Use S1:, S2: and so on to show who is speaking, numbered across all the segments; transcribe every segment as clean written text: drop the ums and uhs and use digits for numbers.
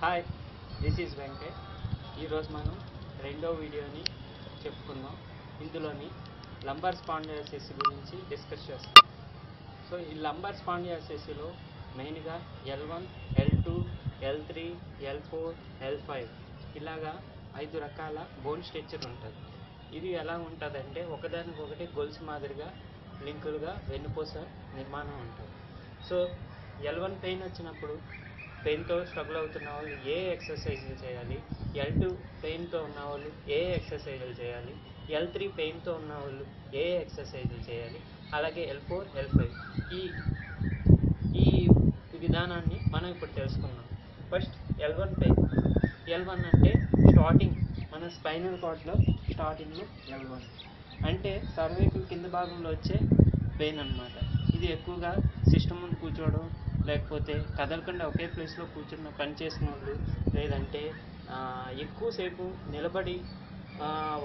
S1: Hi, this is Venkat. ఈరోజు మనం రెండో వీడియోని చెప్పుకుందాం. ఇందులోని లంబార్ స్పాండిలోసిస్ గురించి డిస్కస్ చేస్తాం. సో ఈ లంబార్ స్పాండిలోసిస్లో మెయిన్గా L1, L2, L3, L4, L5 ఇలాగా 5 రకాల బోన్ స్ట్రక్చర్ ఉంటుంది. ఇది ఎలా ఉంటుందంటే ఒకదానికొకటి గొలుసు మాదిరిగా లింకులుగా వెన్నుపూస నిర్మాణం ఉంటుంది. సో L1 పెయిన్ వచ్చినప్పుడు పెయిన్తో స్ట్రగుల్ అవుతున్న వాళ్ళు ఏ ఎక్సర్సైజులు చేయాలి, L2 పెయిన్తో ఉన్న వాళ్ళు ఏ ఎక్సర్సైజులు చేయాలి, L3 పెయిన్తో ఉన్న వాళ్ళు ఏ ఎక్సర్సైజులు చేయాలి, అలాగే L4, L5 ఈ విధానాన్ని మనం ఇప్పుడు తెలుసుకుందాం. First L1 pain. L1 అంటే స్టార్టింగ్ మన స్పైనల్ కార్డ్లో స్టార్టింగ్లో L1 అంటే సర్వైకల్ కింద భాగంలో వచ్చే పెయిన్ అన్నమాట. ఇది ఎక్కువగా సిస్టమ్ ముందు కూర్చోవడం, లేకపోతే కదలకుండా ఒకే ప్లేస్లో కూర్చున్న పని చేసిన వాళ్ళు, లేదంటే ఎక్కువసేపు నిలబడి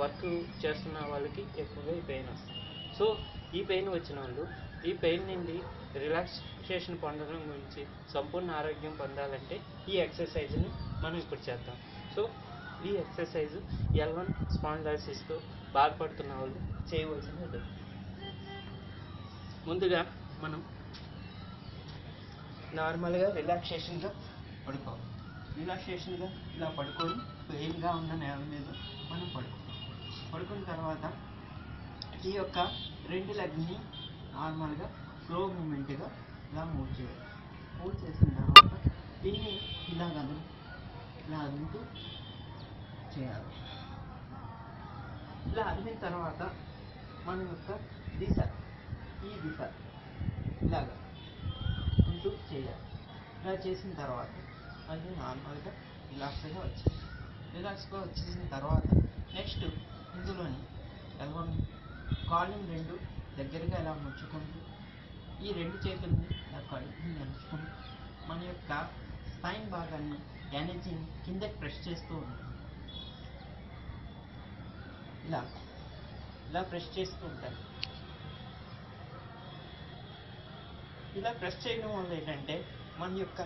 S1: వర్క్ చేస్తున్న వాళ్ళకి ఎక్కువగా ఈ పెయిన్ వస్తుంది. సో ఈ పెయిన్ వచ్చిన వాళ్ళు ఈ పెయిన్ నుండి రిలాక్సేషన్ పొందడం గురించి సంపూర్ణ ఆరోగ్యం పొందాలంటే ఈ ఎక్సర్సైజ్ని మనం ఇప్పుడు చేద్దాం. సో ఈ ఎక్సర్సైజ్ L1 స్పాండిలోసిస్తో బాధపడుతున్న వాళ్ళు చేయవలసినది. ముందుగా మనం నార్మల్గా రిలాక్సేషన్గా పడుకోవాలి. రిలాక్సేషన్గా ఇలా పడుకొని పెయిన్గా ఉన్న నేల మీద మనం పడుకున్న తర్వాత ఈ యొక్క రెండు లెగ్ని నార్మల్గా స్లో మూమెంట్గా ఇలా మూవ్ చేయాలి. మూవ్ చేసిన తర్వాత దీన్ని ఇలా అదుముతూ చేయాలి. ఇలా అదిమిన తర్వాత మన యొక్క దిశ ఇలాగా ఉంటూ చేయాలి. ఇలా చేసిన తర్వాత అది నార్మల్గా రిలాక్స్గా వచ్చేసిన తర్వాత నెక్స్ట్ ఇందులోని L1 కాళ్ళని రెండు దగ్గరగా ఇలా ముచ్చుకుంటూ ఈ రెండు చేతుల్ని ఇలా కడుపుని నడుచుకుంటూ మన యొక్క స్పైన్ భాగాన్ని ఎనర్జీని కిందకి ప్రెస్ చేస్తూ ఉంటాం. ఇలా ప్రెస్ చేస్తూ ఉంటారు. ఇలా ప్రెస్ చేయడం వల్ల ఏంటంటే మన యొక్క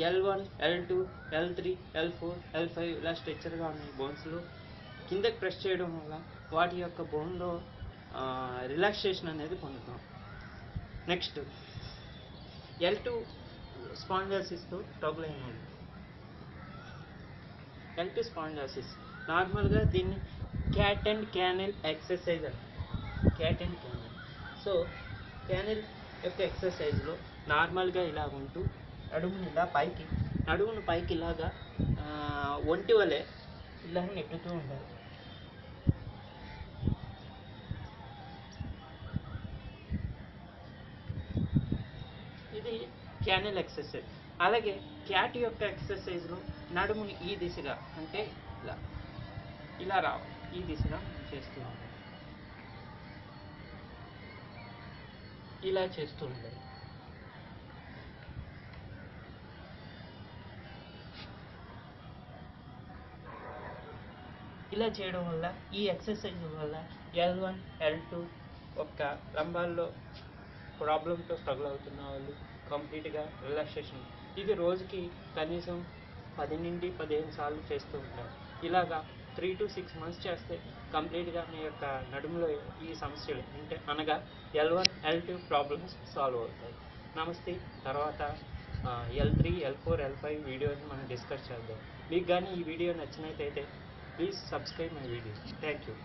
S1: L1, L2, L3, L4, L5 ఇలా స్ట్రెచ్చర్గా ఉన్నాయి బోన్స్లో కిందకి ప్రెస్ చేయడం వల్ల వాటి యొక్క బోన్లో రిలాక్సేషన్ అనేది పొందుతాం. నెక్స్ట్ L2 స్పాండిలోసిస్తో ట్రబుల్ అయిన వాళ్ళు L2 స్పాండిలోసిస్ నార్మల్గా దీన్ని క్యాట్ అండ్ క్యానెల్ ఎక్సర్సైజ్ అంటారు. Cat and camel. So camel యొక్క ఎక్సర్సైజ్లో నార్మల్గా ఇలా ఉంటూ నడుమును పైకి ఇలాగా ఒంటి వలె ఇలా నెట్టుతూ ఉంటారు. ఇది క్యానెల్ ఎక్సర్సైజ్. అలాగే క్యాట్ యొక్క ఎక్సర్సైజ్లో నడుముని ఈ దిశగా అంటే ఇలా రావాలి, ఈ దిశగా చేస్తూ ఉంటారు. ఇలా చేస్తూ ఉంటారు. ఇలా చేయడం వల్ల ఈ ఎక్సర్సైజ్ వల్ల L1, L2 ఒక్క లంబాల్లో ప్రాబ్లంతో స్ట్రగుల్ అవుతున్న వాళ్ళు కంప్లీట్గా రిలాక్సేషన్. ఇది రోజుకి కనీసం 10 నుండి 15 సార్లు చేస్తూ ఉంటారు. ఇలాగా 3 to 6 months చేస్తే కంప్లీట్గా మీ యొక్క నడుములో ఈ సమస్యలు అనగా L1, L2 ప్రాబ్లమ్స్ సాల్వ్ అవుతాయి. నమస్తే. తర్వాత L3, L4, L5 వీడియోని మనం డిస్కస్ చేద్దాం. మీకు కానీ ఈ వీడియో నచ్చినట్లయితే please subscribe my video. Thank you.